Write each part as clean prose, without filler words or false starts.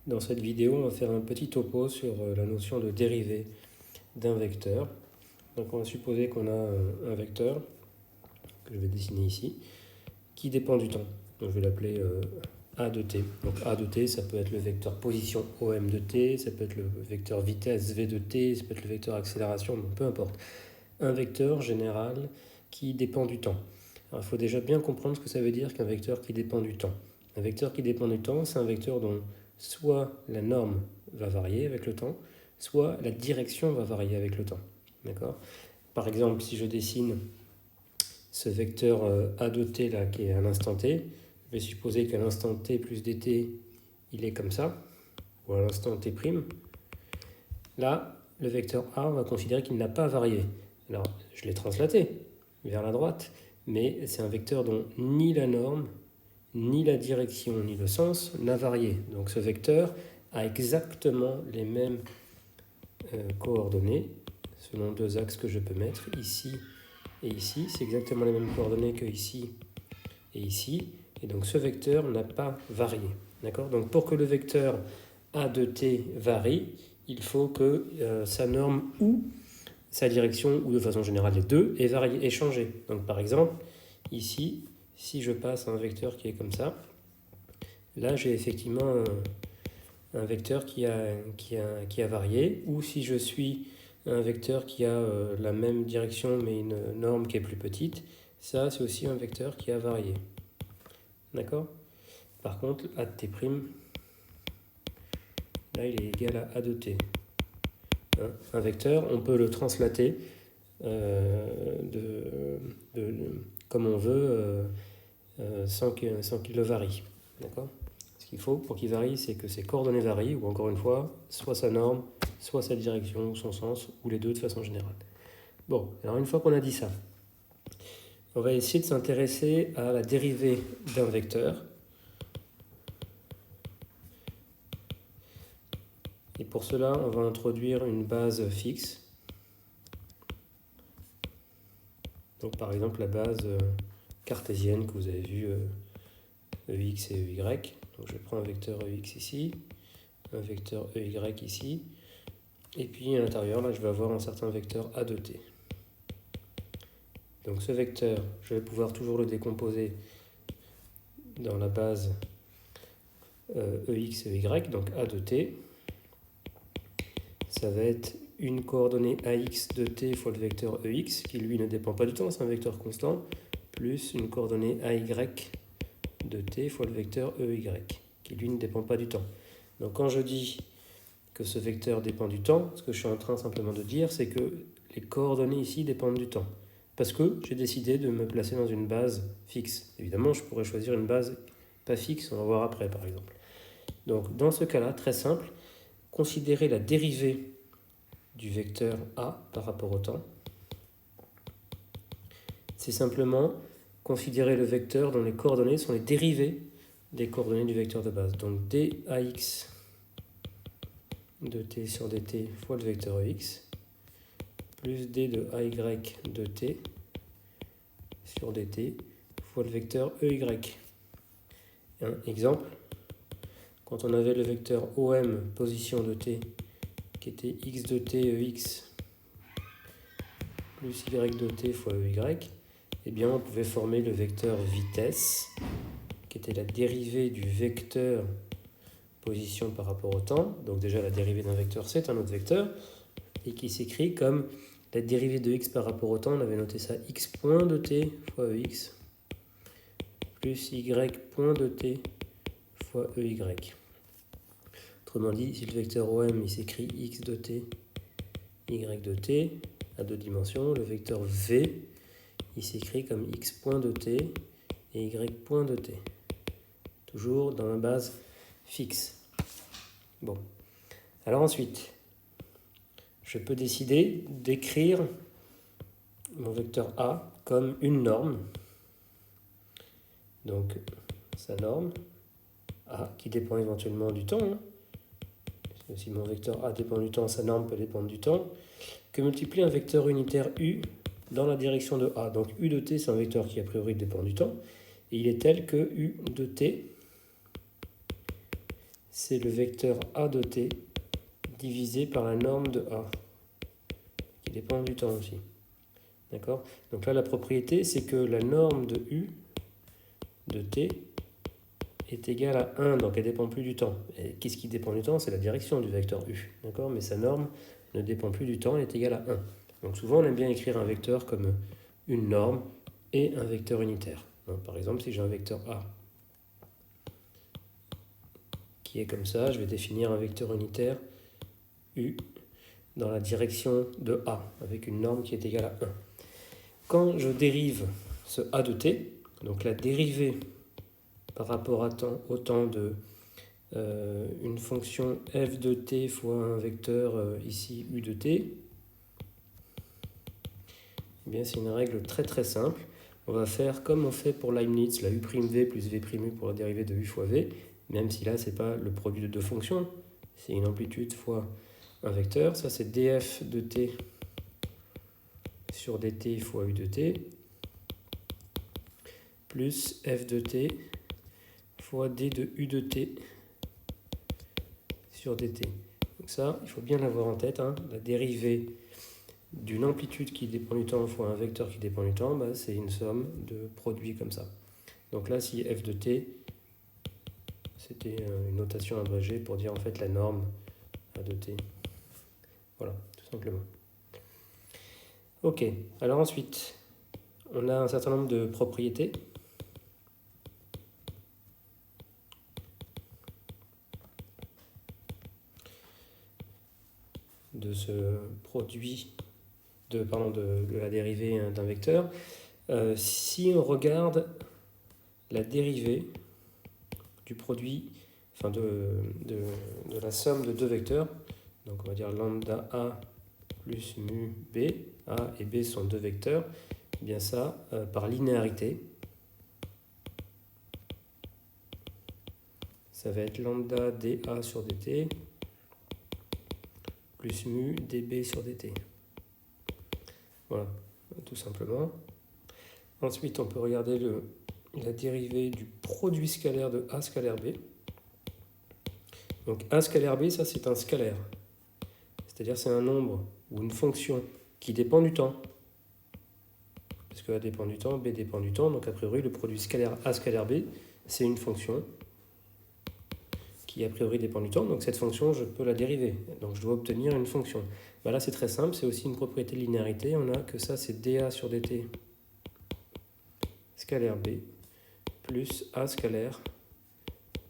Dans cette vidéo, on va faire un petit topo sur la notion de dérivée d'un vecteur. Donc on va supposer qu'on a un vecteur, que je vais dessiner ici, qui dépend du temps. Donc je vais l'appeler A de t. Donc A de t, ça peut être le vecteur position OM de t, ça peut être le vecteur vitesse V de t, ça peut être le vecteur accélération, donc peu importe. Un vecteur général qui dépend du temps. Alors il faut déjà bien comprendre ce que ça veut dire qu'un vecteur qui dépend du temps. Un vecteur qui dépend du temps, c'est un vecteur dont soit la norme va varier avec le temps, soit la direction va varier avec le temps. D'accord ? Par exemple, si je dessine ce vecteur A de t là, qui est à l'instant t, je vais supposer qu'à l'instant t plus dt, il est comme ça, ou à l'instant t'. Là, le vecteur A, on va considérer qu'il n'a pas varié. Alors, je l'ai translaté vers la droite, mais c'est un vecteur dont ni la norme, ni la direction, ni le sens n'a varié. Donc ce vecteur a exactement les mêmes coordonnées, selon deux axes que je peux mettre, ici et ici. C'est exactement les mêmes coordonnées que ici et ici. Et donc ce vecteur n'a pas varié. D'accord ? Donc pour que le vecteur A de t varie, il faut que sa norme ou sa direction, ou de façon générale les deux, ait changé. Donc par exemple, ici, si je passe un vecteur qui est comme ça, là j'ai effectivement un vecteur qui a varié, ou si je suis un vecteur qui a la même direction mais une norme qui est plus petite, ça c'est aussi un vecteur qui a varié. D'accord ? Par contre, A de t', là il est égal à A de t. Un vecteur, on peut le translater comme on veut sans qu'il le varie. D'accord ? Ce qu'il faut pour qu'il varie, c'est que ses coordonnées varient, ou encore une fois, soit sa norme, soit sa direction, ou son sens, ou les deux de façon générale. Bon, alors une fois qu'on a dit ça, on va essayer de s'intéresser à la dérivée d'un vecteur. Et pour cela, on va introduire une base fixe. Donc par exemple la base cartésienne que vous avez vue, EX et EY. Donc je prends un vecteur EX ici, un vecteur EY ici, et puis à l'intérieur, là, je vais avoir un certain vecteur A de t. Donc ce vecteur, je vais pouvoir toujours le décomposer dans la base EX et EY, donc A de t. Ça va être une coordonnée AX de t fois le vecteur EX, qui lui ne dépend pas du temps, c'est un vecteur constant, plus une coordonnée AY de t fois le vecteur EY, qui lui ne dépend pas du temps. Donc quand je dis que ce vecteur dépend du temps, ce que je suis en train simplement de dire, c'est que les coordonnées ici dépendent du temps. Parce que j'ai décidé de me placer dans une base fixe. Évidemment, je pourrais choisir une base pas fixe, on va voir après par exemple. Donc dans ce cas-là, très simple, considérer la dérivée du vecteur A par rapport au temps. C'est simplement considérer le vecteur dont les coordonnées sont les dérivées des coordonnées du vecteur de base. Donc dAx de t sur dt fois le vecteur EX plus d de AY de t sur dt fois le vecteur EY. Un exemple, quand on avait le vecteur OM position de t qui était x de t EX plus y de t fois EY, eh bien on pouvait former le vecteur vitesse qui était la dérivée du vecteur position par rapport au temps. Donc déjà la dérivée d'un vecteur c'est un autre vecteur et qui s'écrit comme la dérivée de x par rapport au temps. On avait noté ça x point de t fois EX plus y point de t fois EY. Autrement dit, si le vecteur OM il s'écrit x de t, y de t à deux dimensions, le vecteur v il s'écrit comme x point de t et y point de t. Toujours dans la base fixe. Bon. Alors ensuite, je peux décider d'écrire mon vecteur A comme une norme. Donc, sa norme, A, qui dépend éventuellement du temps. Si mon vecteur A dépend du temps, sa norme peut dépendre du temps. Que multiplie un vecteur unitaire U dans la direction de A. Donc, U de t, c'est un vecteur qui a priori dépend du temps. Et il est tel que U de t, c'est le vecteur A de t divisé par la norme de A, qui dépend du temps aussi. D'accord? Donc là, la propriété, c'est que la norme de U de t est égale à 1, donc elle ne dépend plus du temps. Et qu'est-ce qui dépend du temps? C'est la direction du vecteur U. D'accord? Mais sa norme ne dépend plus du temps, elle est égale à 1. Donc souvent, on aime bien écrire un vecteur comme une norme et un vecteur unitaire. Donc, par exemple, si j'ai un vecteur A qui est comme ça, je vais définir un vecteur unitaire U dans la direction de A, avec une norme qui est égale à 1. Quand je dérive ce A de t, donc la dérivée par rapport au temps de une fonction f de t fois un vecteur ici u de t, eh bien c'est une règle très très simple. On va faire comme on fait pour Leibniz, la u'v plus v'u pour la dérivée de u fois v, même si là c'est pas le produit de deux fonctions, c'est une amplitude fois un vecteur. Ça c'est df de t sur dt fois u de t plus f de t fois d de u de t sur dt. Donc ça, il faut bien l'avoir en tête, hein. La dérivée d'une amplitude qui dépend du temps fois un vecteur qui dépend du temps, bah, c'est une somme de produits comme ça. Donc là, si f de t, c'était une notation abrégée pour dire en fait la norme a de t. Voilà, tout simplement. Ok, alors ensuite, on a un certain nombre de propriétés. De ce produit, de la dérivée d'un vecteur. Si on regarde la dérivée du produit, enfin de la somme de deux vecteurs, donc on va dire lambda A plus mu B, A et B sont deux vecteurs, et bien ça, par linéarité, ça va être lambda dA sur dt plus mu dB sur dt. Voilà, tout simplement. Ensuite, on peut regarder la dérivée du produit scalaire de A scalaire B. Donc A scalaire B, ça c'est un scalaire. C'est-à-dire c'est un nombre ou une fonction qui dépend du temps. Parce que A dépend du temps, B dépend du temps. Donc a priori, le produit scalaire A scalaire B, c'est une fonction qui a priori dépend du temps. Donc cette fonction, je peux la dériver. Donc je dois obtenir une fonction. Ben là, c'est très simple. C'est aussi une propriété de linéarité. On a que ça, c'est dA sur dt scalaire B plus A scalaire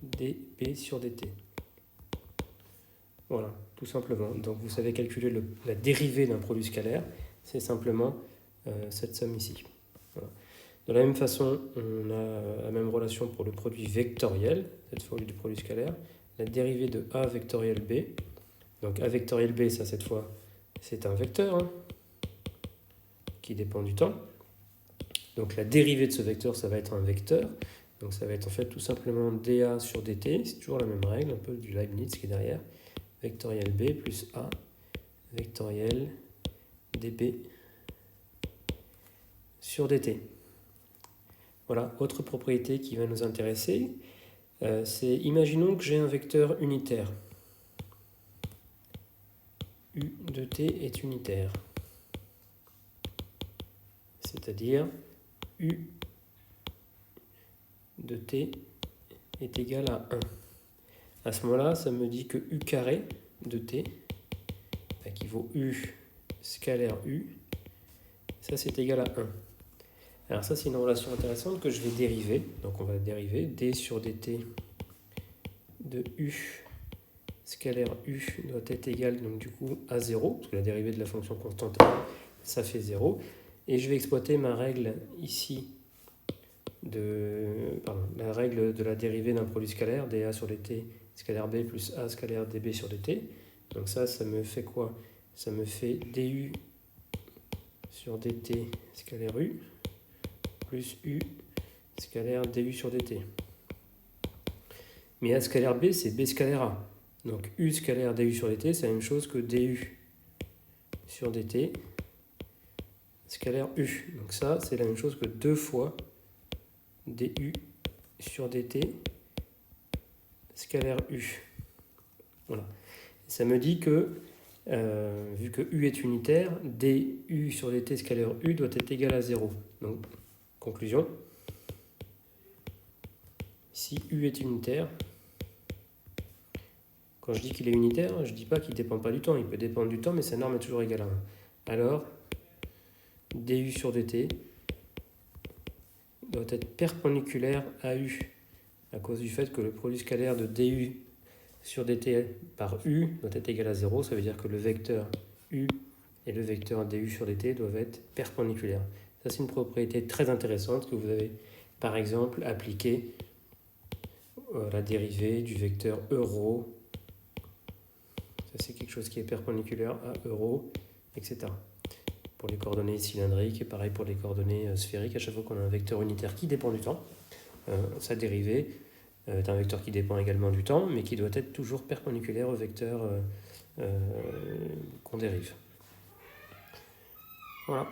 dB sur dt. Voilà, tout simplement. Donc vous savez calculer la dérivée d'un produit scalaire, c'est simplement cette somme ici. Voilà. De la même façon, on a la même relation pour le produit vectoriel, cette fois au lieu du produit scalaire, la dérivée de A vectoriel B. Donc A vectoriel B, ça cette fois, c'est un vecteur hein, qui dépend du temps. Donc la dérivée de ce vecteur, ça va être un vecteur. Donc ça va être en fait tout simplement dA sur dt, c'est toujours la même règle, un peu du Leibniz qui est derrière. Vectoriel B plus A vectoriel dB sur dt. Voilà, autre propriété qui va nous intéresser, c'est imaginons que j'ai un vecteur unitaire. U de t est unitaire. C'est-à-dire U de t est égal à 1. À ce moment-là, ça me dit que U carré de t, qui vaut U scalaire U, ça c'est égal à 1. Alors ça c'est une relation intéressante que je vais dériver. Donc on va dériver d sur dt de U scalaire U doit être égal donc du coup à 0, parce que la dérivée de la fonction constante ça fait 0. Et je vais exploiter ma règle ici la règle de la dérivée d'un produit scalaire, dA sur dt scalaire b plus A scalaire dB sur dt. Donc ça me fait quoi? Ça me fait du sur dt scalaire U plus U scalaire du sur dt. Mais A scalaire B, c'est B scalaire A. Donc U scalaire du sur dt, c'est la même chose que du sur dt scalaire U. Donc ça, c'est la même chose que 2 fois du sur dt scalaire U. Voilà. Ça me dit que, vu que U est unitaire, du sur dt scalaire U doit être égal à 0. Donc, conclusion. Si U est unitaire, quand je dis qu'il est unitaire, je ne dis pas qu'il ne dépend pas du temps. Il peut dépendre du temps, mais sa norme est toujours égale à 1. Alors, du sur dt doit être perpendiculaire à U, à cause du fait que le produit scalaire de du sur dt par U doit être égal à 0. Ça veut dire que le vecteur U et le vecteur du sur dt doivent être perpendiculaires. Ça, c'est une propriété très intéressante que vous avez, par exemple, appliquée à la dérivée du vecteur euro. Ça, c'est quelque chose qui est perpendiculaire à euro, etc. Pour les coordonnées cylindriques et pareil pour les coordonnées sphériques. À chaque fois qu'on a un vecteur unitaire qui dépend du temps, sa dérivée est un vecteur qui dépend également du temps, mais qui doit être toujours perpendiculaire au vecteur qu'on dérive. Voilà.